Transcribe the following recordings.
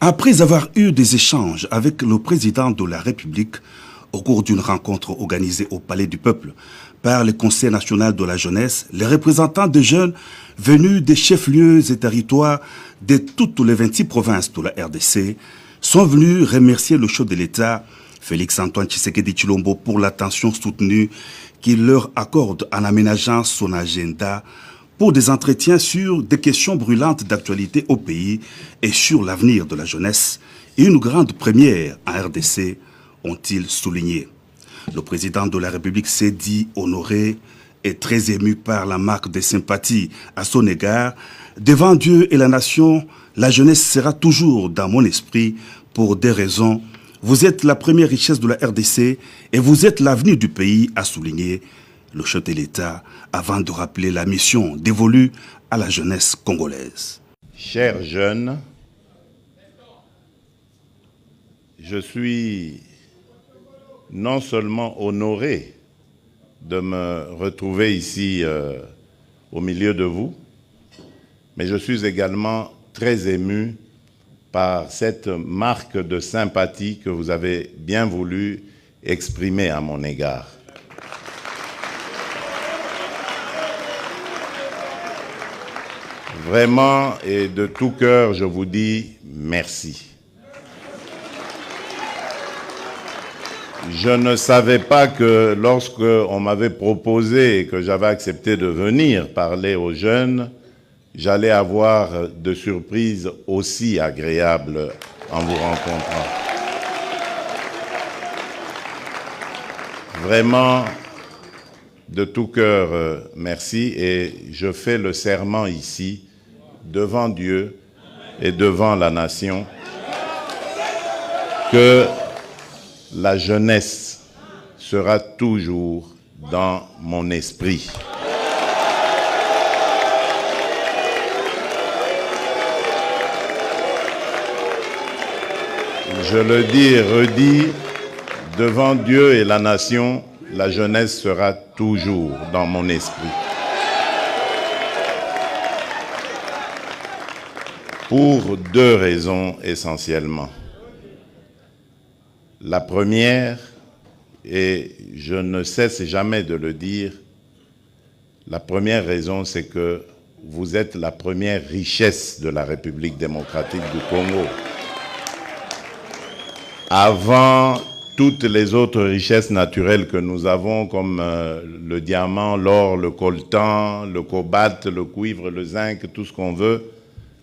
Après avoir eu des échanges avec le président de la République au cours d'une rencontre organisée au Palais du Peuple par le Conseil national de la jeunesse, les représentants des jeunes venus des chefs-lieux et territoires de toutes les 26 provinces de la RDC sont venus remercier le chef de l'État, Félix-Antoine Tshisekedi Tshilombo, pour l'attention soutenue qu'il leur accorde en aménageant son agenda pour des entretiens sur des questions brûlantes d'actualité au pays et sur l'avenir de la jeunesse. Une grande première en RDC, ont-ils souligné. Le président de la République s'est dit honoré et très ému par la marque de sympathie à son égard. Devant Dieu et la nation, la jeunesse sera toujours dans mon esprit pour des raisons. Vous êtes la première richesse de la RDC et vous êtes l'avenir du pays, a souligné le chef de l'État avant de rappeler la mission dévolue à la jeunesse congolaise. Chers jeunes, je suis non seulement honoré de me retrouver ici au milieu de vous, mais je suis également très ému par cette marque de sympathie que vous avez bien voulu exprimer à mon égard. Vraiment et de tout cœur, je vous dis merci. Je ne savais pas que lorsque on m'avait proposé et que j'avais accepté de venir parler aux jeunes, j'allais avoir de surprises aussi agréables en vous rencontrant. Vraiment, de tout cœur, merci. Et je fais le serment ici, devant Dieu et devant la nation, que la jeunesse sera toujours dans mon esprit. Je le dis et redis, devant Dieu et la nation, la jeunesse sera toujours dans mon esprit. Pour deux raisons essentiellement. La première, et je ne cesse jamais de le dire, la première raison, c'est que vous êtes la première richesse de la République démocratique du Congo. Avant toutes les autres richesses naturelles que nous avons, comme le diamant, l'or, le coltan, le cobalt, le cuivre, le zinc, tout ce qu'on veut,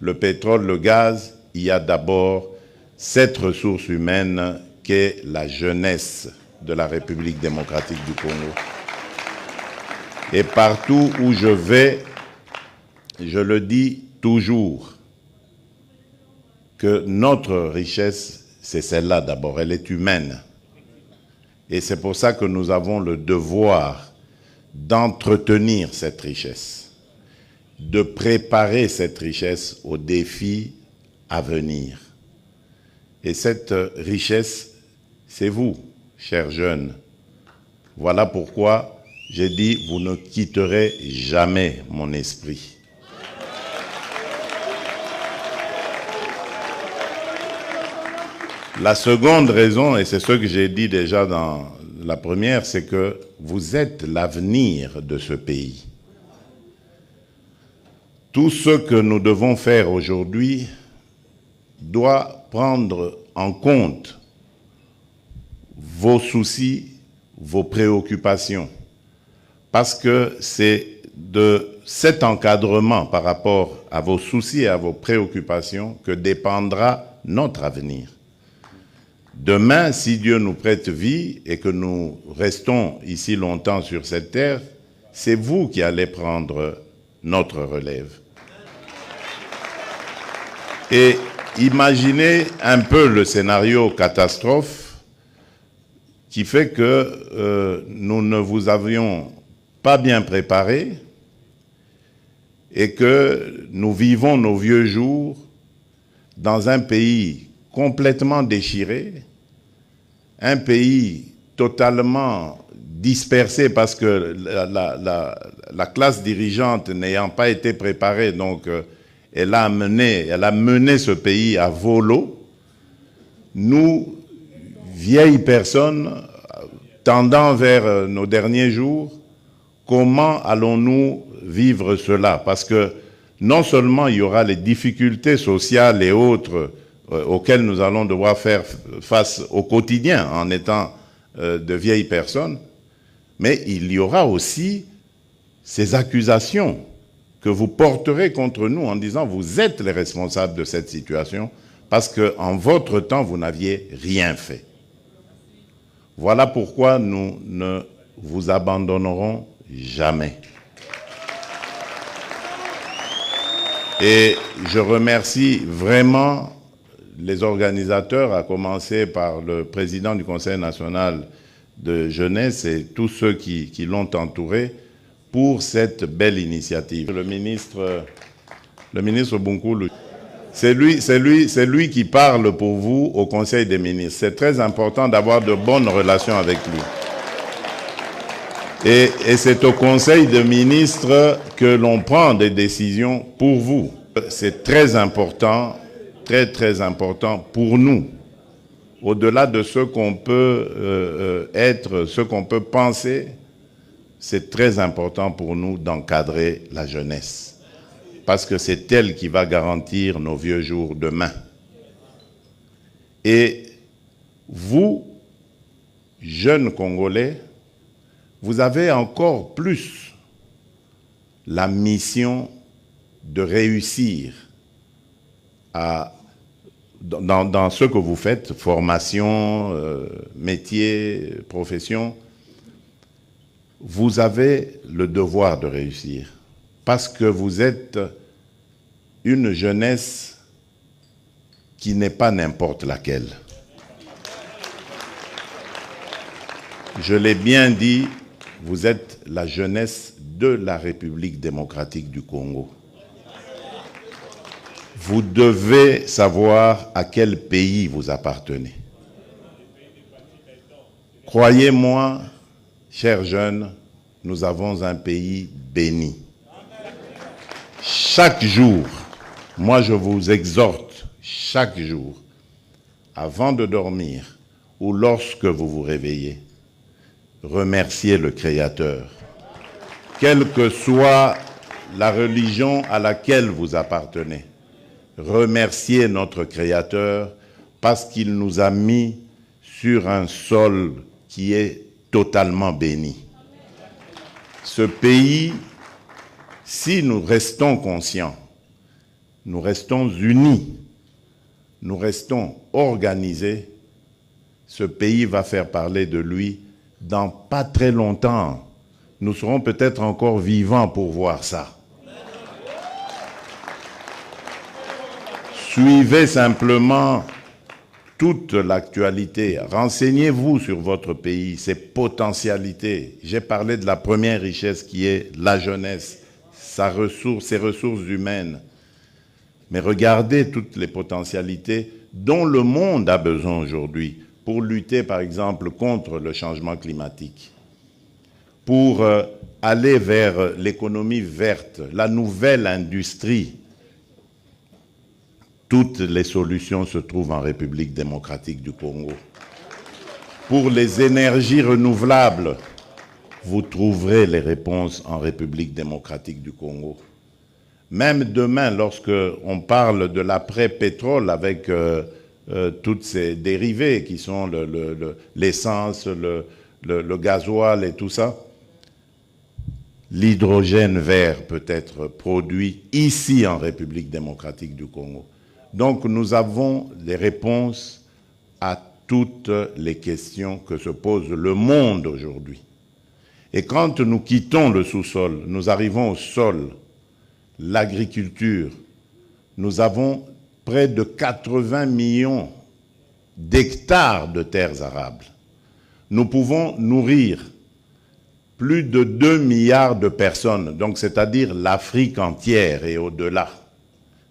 le pétrole, le gaz, il y a d'abord cette ressource humaine qu'est la jeunesse de la République démocratique du Congo. Et partout où je vais, je le dis toujours, que notre richesse, c'est celle-là d'abord, elle est humaine. Et c'est pour ça que nous avons le devoir d'entretenir cette richesse, de préparer cette richesse aux défis à venir. Et cette richesse, c'est vous, chers jeunes. Voilà pourquoi j'ai dit, vous ne quitterez jamais mon esprit. La seconde raison, et c'est ce que j'ai dit déjà dans la première, c'est que vous êtes l'avenir de ce pays. Tout ce que nous devons faire aujourd'hui doit prendre en compte vos soucis, vos préoccupations. Parce que c'est de cet encadrement par rapport à vos soucis et à vos préoccupations que dépendra notre avenir. Demain, si Dieu nous prête vie et que nous restons ici longtemps sur cette terre, c'est vous qui allez prendre notre relève. Et imaginez un peu le scénario catastrophe qui fait que nous ne vous avions pas bien préparé et que nous vivons nos vieux jours dans un pays complètement déchiré, un pays totalement dispersé parce que la classe dirigeante n'ayant pas été préparée, donc elle a mené ce pays à volo, nous, vieilles personnes, tendant vers nos derniers jours, comment allons-nous vivre cela? Parce que non seulement il y aura les difficultés sociales et autres auxquelles nous allons devoir faire face au quotidien en étant de vieilles personnes, mais il y aura aussi ces accusations que vous porterez contre nous en disant vous êtes les responsables de cette situation parce qu'en votre temps, vous n'aviez rien fait. Voilà pourquoi nous ne vous abandonnerons jamais. Et je remercie vraiment les organisateurs, à commencer par le président du Conseil national de jeunesse et tous ceux qui l'ont entouré pour cette belle initiative. Le ministre Bunkoulou, c'est lui qui parle pour vous au Conseil des ministres. C'est très important d'avoir de bonnes relations avec lui. Et c'est au Conseil des ministres que l'on prend des décisions pour vous. C'est très important, très très important pour nous. Au-delà de ce qu'on peut être, ce qu'on peut penser, c'est très important pour nous d'encadrer la jeunesse. Parce que c'est elle qui va garantir nos vieux jours demain. Et vous, jeunes Congolais, vous avez encore plus la mission de réussir dans ce que vous faites, formation, métier, profession. Vous avez le devoir de réussir parce que vous êtes une jeunesse qui n'est pas n'importe laquelle. Je l'ai bien dit, vous êtes la jeunesse de la République démocratique du Congo. Vous devez savoir à quel pays vous appartenez. Croyez-moi, chers jeunes, nous avons un pays béni. Chaque jour, moi je vous exhorte, chaque jour, avant de dormir ou lorsque vous vous réveillez, remerciez le Créateur. Quelle que soit la religion à laquelle vous appartenez, remerciez notre Créateur parce qu'il nous a mis sur un sol qui est totalement béni. Ce pays, si nous restons conscients, nous restons unis, nous restons organisés, ce pays va faire parler de lui dans pas très longtemps. Nous serons peut-être encore vivants pour voir ça. Suivez simplement toute l'actualité. Renseignez-vous sur votre pays, ses potentialités. J'ai parlé de la première richesse qui est la jeunesse, ses ressources humaines. Mais regardez toutes les potentialités dont le monde a besoin aujourd'hui pour lutter, par exemple, contre le changement climatique, pour aller vers l'économie verte, la nouvelle industrie. Toutes les solutions se trouvent en République démocratique du Congo. Pour les énergies renouvelables, vous trouverez les réponses en République démocratique du Congo. Même demain, lorsque on parle de l'après-pétrole avec toutes ces dérivés qui sont l'essence, le gasoil et tout ça, l'hydrogène vert peut être produit ici en République démocratique du Congo. Donc nous avons les réponses à toutes les questions que se pose le monde aujourd'hui. Et quand nous quittons le sous-sol, nous arrivons au sol, l'agriculture, nous avons près de 80 millions d'hectares de terres arables. Nous pouvons nourrir plus de 2 milliards de personnes, donc c'est-à-dire l'Afrique entière et au-delà,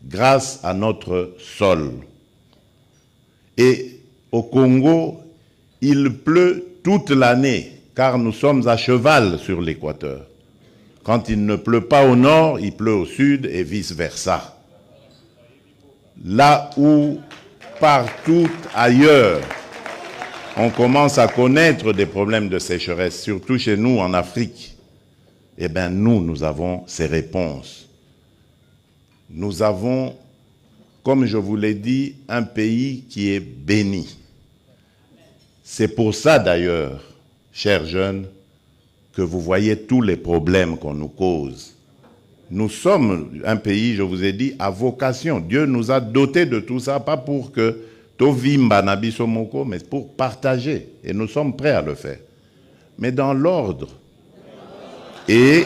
grâce à notre sol. Et au Congo, il pleut toute l'année, car nous sommes à cheval sur l'équateur. Quand il ne pleut pas au nord, il pleut au sud et vice-versa. Là où partout ailleurs, on commence à connaître des problèmes de sécheresse, surtout chez nous en Afrique. Eh bien, nous avons ces réponses. Nous avons, comme je vous l'ai dit, un pays qui est béni. C'est pour ça d'ailleurs, chers jeunes, que vous voyez tous les problèmes qu'on nous cause. Nous sommes un pays, je vous ai dit, à vocation. Dieu nous a dotés de tout ça, pas pour que Tovimba Nabisomoko, mais pour partager. Et nous sommes prêts à le faire. Mais dans l'ordre. Et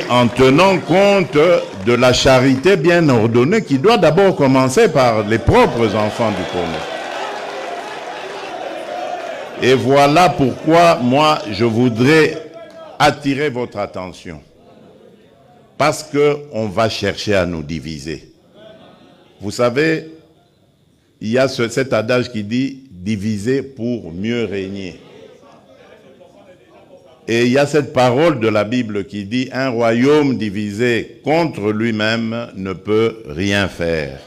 en tenant compte de la charité bien ordonnée qui doit d'abord commencer par les propres enfants du Congo. Et voilà pourquoi moi je voudrais attirer votre attention. Parce qu'on va chercher à nous diviser. Vous savez, il y a cet adage qui dit « diviser pour mieux régner ». Et il y a cette parole de la Bible qui dit « un royaume divisé contre lui-même ne peut rien faire.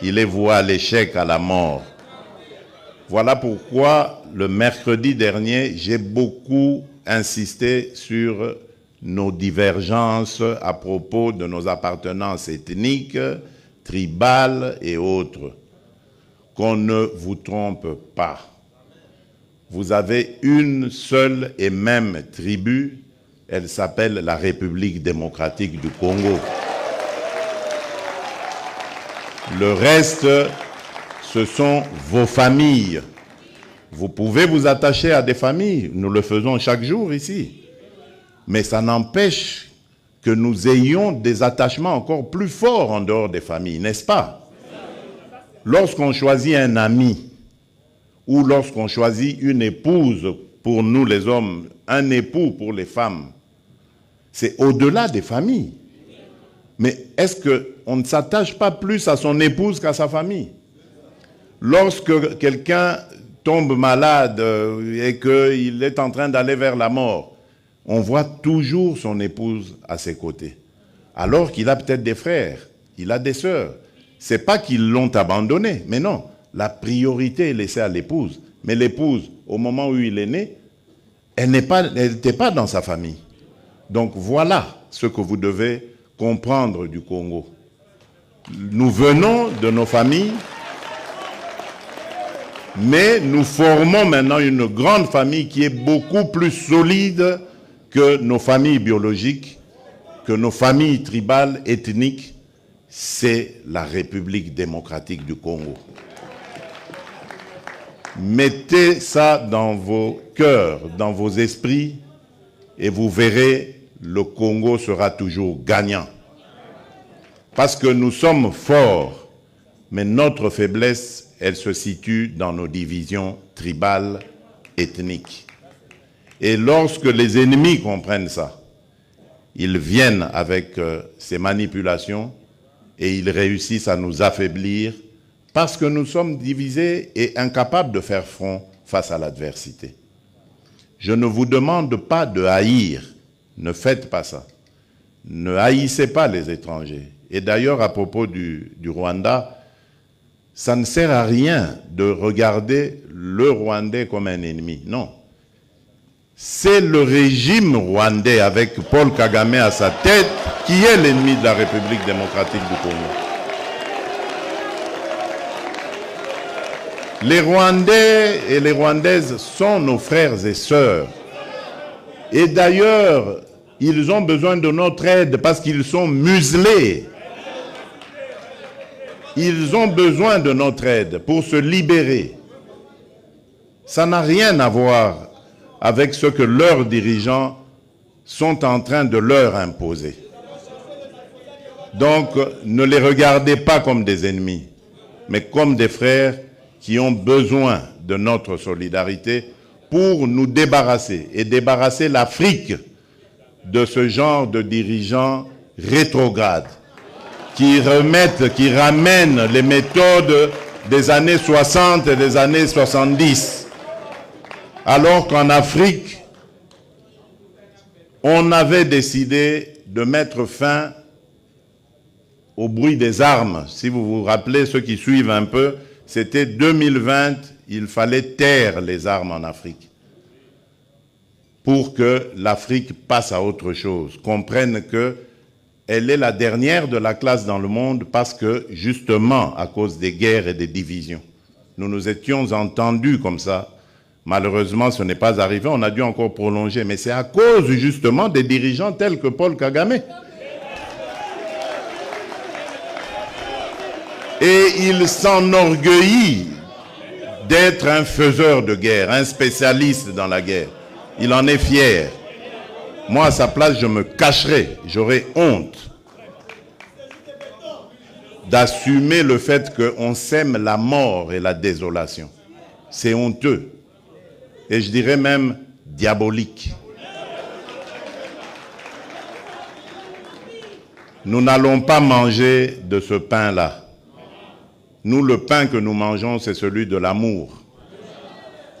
Il est voué à l'échec, à la mort. » Voilà pourquoi le mercredi dernier, j'ai beaucoup insisté sur nos divergences à propos de nos appartenances ethniques, tribales et autres. Qu'on ne vous trompe pas. Vous avez une seule et même tribu, elle s'appelle la République démocratique du Congo. Le reste, ce sont vos familles. Vous pouvez vous attacher à des familles, nous le faisons chaque jour ici. Mais ça n'empêche que nous ayons des attachements encore plus forts en dehors des familles, n'est-ce pas? Lorsqu'on choisit un ami, ou lorsqu'on choisit une épouse pour nous les hommes, un époux pour les femmes, c'est au-delà des familles. Mais est-ce qu'on ne s'attache pas plus à son épouse qu'à sa famille? Lorsque quelqu'un tombe malade et qu'il est en train d'aller vers la mort, on voit toujours son épouse à ses côtés. Alors qu'il a peut-être des frères, il a des sœurs. C'est pas qu'ils l'ont abandonné, mais non. La priorité est laissée à l'épouse. Mais l'épouse, au moment où il est né, elle n'était pas dans sa famille. Donc voilà ce que vous devez comprendre du Congo. Nous venons de nos familles, mais nous formons maintenant une grande famille qui est beaucoup plus solide que nos familles biologiques, que nos familles tribales, ethniques. C'est la République démocratique du Congo. Mettez ça dans vos cœurs, dans vos esprits, et vous verrez, le Congo sera toujours gagnant. Parce que nous sommes forts, mais notre faiblesse, elle se situe dans nos divisions tribales, ethniques. Et lorsque les ennemis comprennent ça, ils viennent avec ces manipulations et ils réussissent à nous affaiblir parce que nous sommes divisés et incapables de faire front face à l'adversité. Je ne vous demande pas de haïr, ne faites pas ça. Ne haïssez pas les étrangers. Et d'ailleurs, à propos du Rwanda, ça ne sert à rien de regarder le Rwandais comme un ennemi. Non. C'est le régime rwandais avec Paul Kagame à sa tête qui est l'ennemi de la République démocratique du Congo. Les Rwandais et les Rwandaises sont nos frères et sœurs. Et d'ailleurs, ils ont besoin de notre aide parce qu'ils sont muselés. Ils ont besoin de notre aide pour se libérer. Ça n'a rien à voir avec ce que leurs dirigeants sont en train de leur imposer. Donc, ne les regardez pas comme des ennemis, mais comme des frères qui ont besoin de notre solidarité pour nous débarrasser et débarrasser l'Afrique de ce genre de dirigeants rétrogrades qui ramènent les méthodes des années 60 et des années 70. Alors qu'en Afrique, on avait décidé de mettre fin au bruit des armes. Si vous vous rappelez, ceux qui suivent un peu, c'était 2020, il fallait taire les armes en Afrique pour que l'Afrique passe à autre chose, comprenne qu'elle est la dernière de la classe dans le monde parce que, justement, à cause des guerres et des divisions. Nous nous étions entendus comme ça. Malheureusement, ce n'est pas arrivé, on a dû encore prolonger, mais c'est à cause, justement, des dirigeants tels que Paul Kagame. Et il s'enorgueillit d'être un faiseur de guerre, un spécialiste dans la guerre. Il en est fier. Moi, à sa place, je me cacherais, j'aurais honte d'assumer le fait qu'on sème la mort et la désolation. C'est honteux. Et je dirais même diabolique. Nous n'allons pas manger de ce pain-là. Nous, le pain que nous mangeons, c'est celui de l'amour.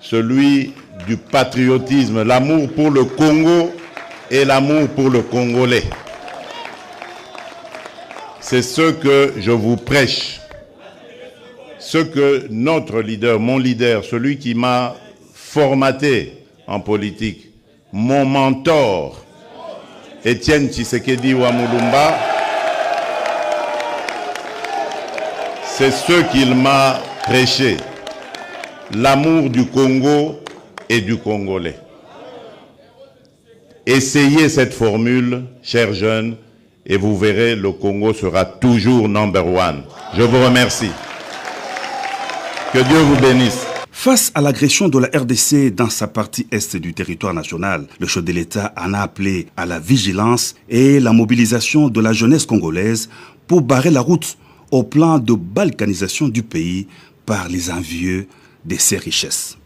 Celui du patriotisme, l'amour pour le Congo et l'amour pour le Congolais. C'est ce que je vous prêche. Ce que notre leader, mon leader, celui qui m'a formaté en politique, mon mentor, Étienne Tshisekedi Wamulumba, c'est ce qu'il m'a prêché. L'amour du Congo et du Congolais. Essayez cette formule, chers jeunes, et vous verrez, le Congo sera toujours number one. Je vous remercie. Que Dieu vous bénisse. Face à l'agression de la RDC dans sa partie est du territoire national, le chef de l'État en a appelé à la vigilance et la mobilisation de la jeunesse congolaise pour barrer la route au plan de balkanisation du pays par les envieux de ses richesses.